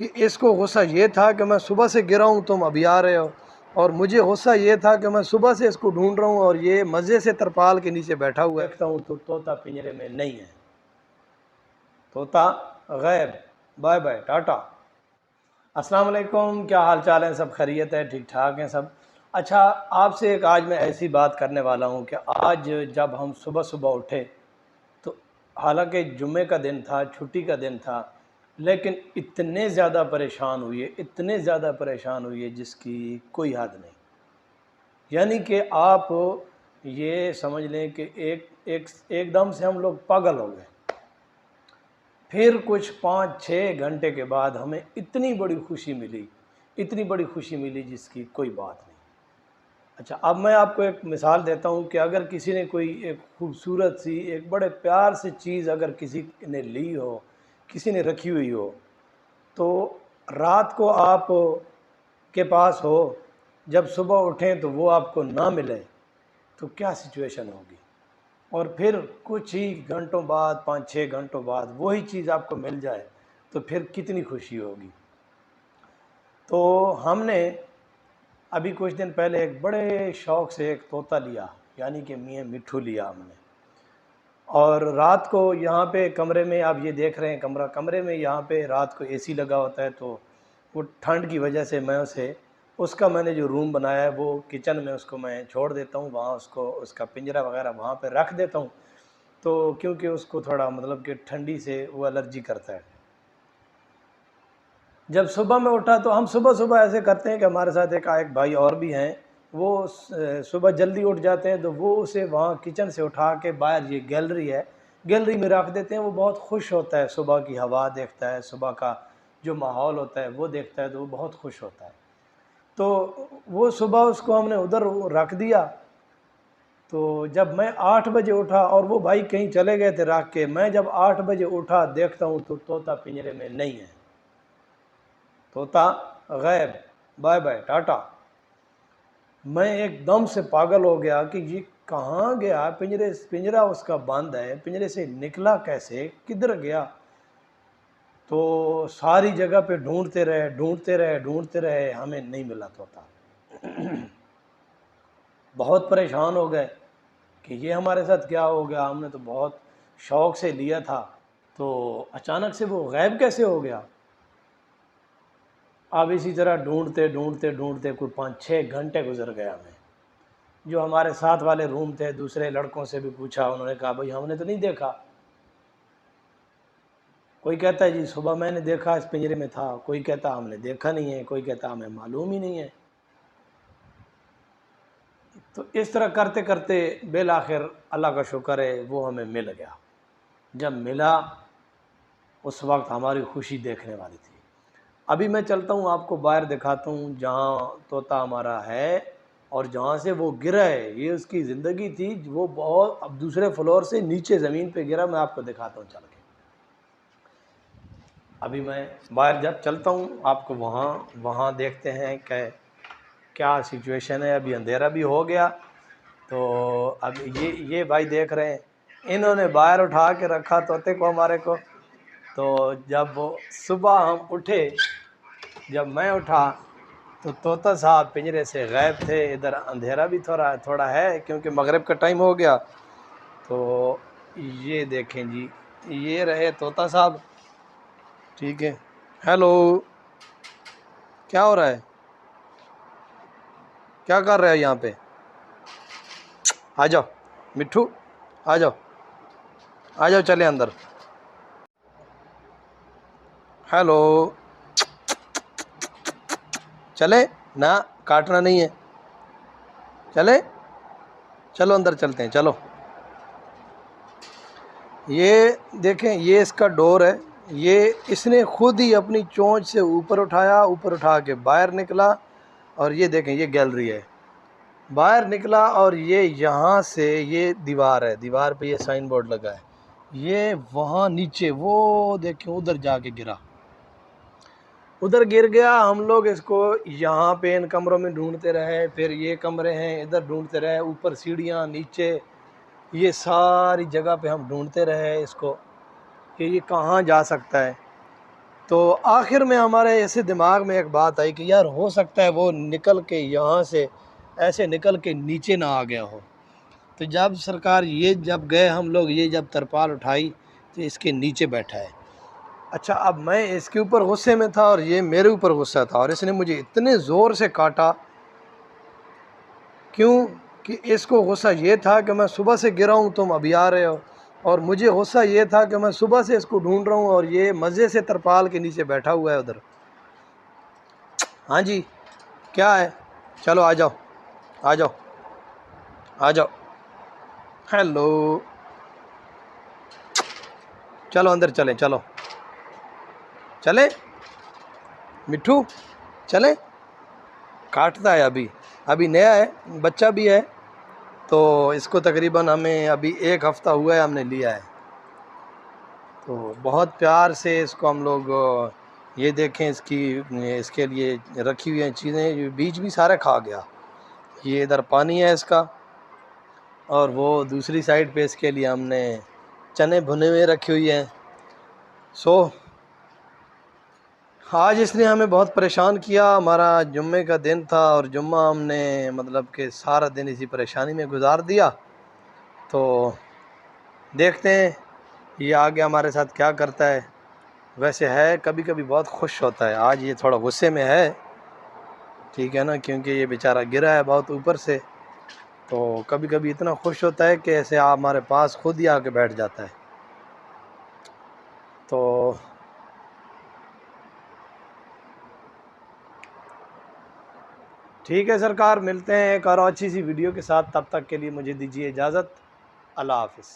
کہ اس کو غصہ یہ تھا کہ میں صبح سے گرا ہوں، تم ابھی آ رہے ہو، اور مجھے غصہ یہ تھا کہ میں صبح سے اس کو ڈھونڈ رہا ہوں اور یہ مزے سے ترپال کے نیچے بیٹھا ہوا ہے۔ دیکھتا ہوں تو طوطا پنجرے میں نہیں ہے، طوطا غائب، بائے بائے، ٹاٹا۔ السلام علیکم، کیا حال چال ہے؟ سب خیریت ہے؟ ٹھیک ٹھاک ہیں سب؟ اچھا، آپ سے ایک آج میں ایسی بات کرنے والا ہوں کہ آج جب ہم صبح صبح اٹھے تو حالانکہ جمعے کا دن تھا، چھٹی کا دن تھا، لیکن اتنے زیادہ پریشان ہوئے جس کی کوئی حد نہیں۔ یعنی کہ آپ یہ سمجھ لیں کہ ایک دم سے ہم لوگ پاگل ہو گئے۔ پھر کچھ 5-6 گھنٹے کے بعد ہمیں اتنی بڑی خوشی ملی جس کی کوئی بات نہیں۔ اچھا، اب میں آپ کو ایک مثال دیتا ہوں کہ اگر کسی نے کوئی ایک خوبصورت سی، ایک بڑے پیار سے چیز اگر کسی نے لی ہو، کسی نے رکھی ہوئی ہو، تو رات کو آپ کے پاس ہو، جب صبح اٹھیں تو وہ آپ کو نہ ملے تو کیا سچویشن ہوگی؟ اور پھر کچھ ہی گھنٹوں بعد، 5-6 گھنٹوں بعد وہی چیز آپ کو مل جائے تو پھر کتنی خوشی ہوگی۔ تو ہم نے ابھی کچھ دن پہلے ایک بڑے شوق سے ایک طوطا لیا، یعنی کہ میاں مٹھو لیا ہم نے، اور رات کو یہاں پہ کمرے میں، آپ یہ دیکھ رہے ہیں کمرے میں یہاں پہ رات کو اے سی لگا ہوتا ہے، تو وہ ٹھنڈ کی وجہ سے میں نے جو روم بنایا ہے وہ کچن میں اس کو میں چھوڑ دیتا ہوں، وہاں اس کا پنجرا وغیرہ وہاں پہ رکھ دیتا ہوں، تو کیونکہ اس کو تھوڑا مطلب کہ ٹھنڈی سے وہ الرجی کرتا ہے۔ جب صبح میں اٹھا تو ہم صبح ایسے کرتے ہیں کہ ہمارے ساتھ ایک بھائی اور بھی ہیں، وہ صبح جلدی اٹھ جاتے ہیں، تو وہ اسے وہاں کچن سے اٹھا کے باہر، یہ گیلری میں رکھ دیتے ہیں۔ وہ بہت خوش ہوتا ہے، صبح کی ہوا دیکھتا ہے، صبح کا جو ماحول ہوتا ہے وہ دیکھتا ہے تو وہ بہت خوش ہوتا ہے۔ تو وہ صبح اس کو ہم نے ادھر رکھ دیا، تو جب میں 8 بجے اٹھا، اور وہ بھائی کہیں چلے گئے تھے رکھ کے، میں جب 8 بجے اٹھا دیکھتا ہوں تو طوطا پنجرے میں نہیں ہے، طوطا غائب، بائے بائے، ٹاٹا۔ میں ایک دم سے پاگل ہو گیا کہ یہ کہاں گیا، پنجرا اس کا بند ہے، پنجرے سے نکلا کیسے، کدھر گیا؟ تو ساری جگہ پہ ڈھونڈتے رہے، ہمیں نہیں ملا طوطا۔ بہت پریشان ہو گئے کہ یہ ہمارے ساتھ کیا ہو گیا، ہم نے تو بہت شوق سے لیا تھا، تو اچانک سے وہ غائب کیسے ہو گیا؟ اب اسی طرح ڈھونڈتے کوئی 5-6 گھنٹے گزر گیا ہمیں۔ جو ہمارے ساتھ والے روم تھے، دوسرے لڑکوں سے بھی پوچھا، انہوں نے کہا بھائی ہم نے تو نہیں دیکھا۔ کوئی کہتا ہے جی صبح میں نے دیکھا اس پنجرے میں تھا، کوئی کہتا ہم نے دیکھا نہیں ہے، کوئی کہتا ہمیں معلوم ہی نہیں ہے۔ تو اس طرح کرتے کرتے بالآخر اللہ کا شکر ہے وہ ہمیں مل گیا۔ جب ملا اس وقت ہماری خوشی دیکھنے والی تھی۔ ابھی میں چلتا ہوں، آپ کو باہر دکھاتا ہوں جہاں طوطا ہمارا ہے، اور جہاں سے وہ گرا ہے، یہ اس کی زندگی تھی، وہ بہت اب دوسرے فلور سے نیچے زمین پہ گرا، میں آپ کو دکھاتا ہوں چل کے۔ ابھی میں باہر جب چلتا ہوں آپ کو وہاں دیکھتے ہیں کہ کیا سچویشن ہے۔ ابھی اندھیرا بھی ہو گیا، تو اب یہ بھائی دیکھ رہے ہیں، انہوں نے باہر اٹھا کے رکھا طوطے کو ہمارے کو۔ تو جب صبح ہم اٹھے، جب میں اٹھا تو طوطا صاحب پنجرے سے غائب تھے۔ ادھر اندھیرا بھی تھوڑا ہے کیونکہ مغرب کا ٹائم ہو گیا۔ تو یہ دیکھیں جی، یہ رہے طوطا صاحب، ٹھیک ہے۔ ہیلو، کیا ہو رہا ہے؟ کیا کر رہے ہو یہاں پہ؟ آ جاؤ مٹھو، آ جاؤ چلے اندر۔ ہیلو، چلے نہ، کاٹنا نہیں ہے، چلو اندر چلتے ہیں، چلو۔ یہ دیکھیں، یہ اس کا ڈور ہے، یہ اس نے خود ہی اپنی چونچ سے اوپر اٹھا کے باہر نکلا، اور یہ دیکھیں یہ گیلری ہے، باہر نکلا، اور یہ یہاں سے یہ دیوار ہے، دیوار پہ یہ سائن بورڈ لگا ہے، یہ وہاں نیچے وہ دیکھیں ادھر جا کے گرا، ادھر گر گیا۔ ہم لوگ اس کو یہاں پہ ان کمروں میں ڈھونڈتے رہے، پھر یہ کمرے ہیں ادھر ڈھونڈتے رہے، اوپر سیڑھیاں، نیچے، یہ ساری جگہ پہ ہم ڈھونڈتے رہے اس کو کہ یہ کہاں جا سکتا ہے۔ تو آخر میں ہمارے ایسے دماغ میں ایک بات آئی کہ یار ہو سکتا ہے وہ نکل کے یہاں سے ایسے نکل کے نیچے نہ آ گیا ہو۔ تو جب سرکار یہ جب گئے ہم لوگ، یہ جب ترپال اٹھائی تو اس کے نیچے بیٹھا ہے۔ اچھا، اب میں اس کے اوپر غصے میں تھا اور یہ میرے اوپر غصہ تھا، اور اس نے مجھے اتنے زور سے کاٹا، کیوں کہ اس کو غصہ یہ تھا کہ میں صبح سے گرا ہوں، تم ابھی آ رہے ہو، اور مجھے غصہ یہ تھا کہ میں صبح سے اس کو ڈھونڈ رہا ہوں اور یہ مزے سے ترپال کے نیچے بیٹھا ہوا ہے ادھر۔ ہاں جی، کیا ہے؟ چلو آ جاؤ، آ جاؤ، آ جاؤ۔ ہیلو، چلو اندر چلیں، چلو چلیں مٹھو، چلیں۔ کاٹتا ہے، ابھی نیا ہے، بچہ بھی ہے، تو اس کو تقریباً ہمیں ابھی 1 ہفتہ ہوا ہے ہم نے لیا ہے، تو بہت پیار سے اس کو ہم لوگ یہ دیکھیں، اس کے لیے رکھی ہوئی ہیں چیزیں، بیج بھی سارے کھا گیا۔ یہ ادھر پانی ہے اس کا، اور وہ دوسری سائڈ پہ اس کے لیے ہم نے چنے بھنے ہوئے رکھی ہوئی ہیں۔ آج اس نے ہمیں بہت پریشان کیا، ہمارا جمعے کا دن تھا اور جمعہ ہم نے مطلب کہ سارا دن اسی پریشانی میں گزار دیا۔ تو دیکھتے ہیں یہ آگے ہمارے ساتھ کیا کرتا ہے۔ ویسے ہے کبھی کبھی بہت خوش ہوتا ہے، آج یہ تھوڑا غصے میں ہے، ٹھیک ہے نا، کیونکہ یہ بیچارہ گرا ہے بہت اوپر سے، تو کبھی کبھی اتنا خوش ہوتا ہے کہ ایسے ہمارے پاس خود ہی آ کے بیٹھ جاتا ہے۔ تو ٹھیک ہے سرکار، ملتے ہیں ایک اور اچھی سی ویڈیو کے ساتھ، تب تک کے لیے مجھے دیجیے اجازت، اللہ حافظ۔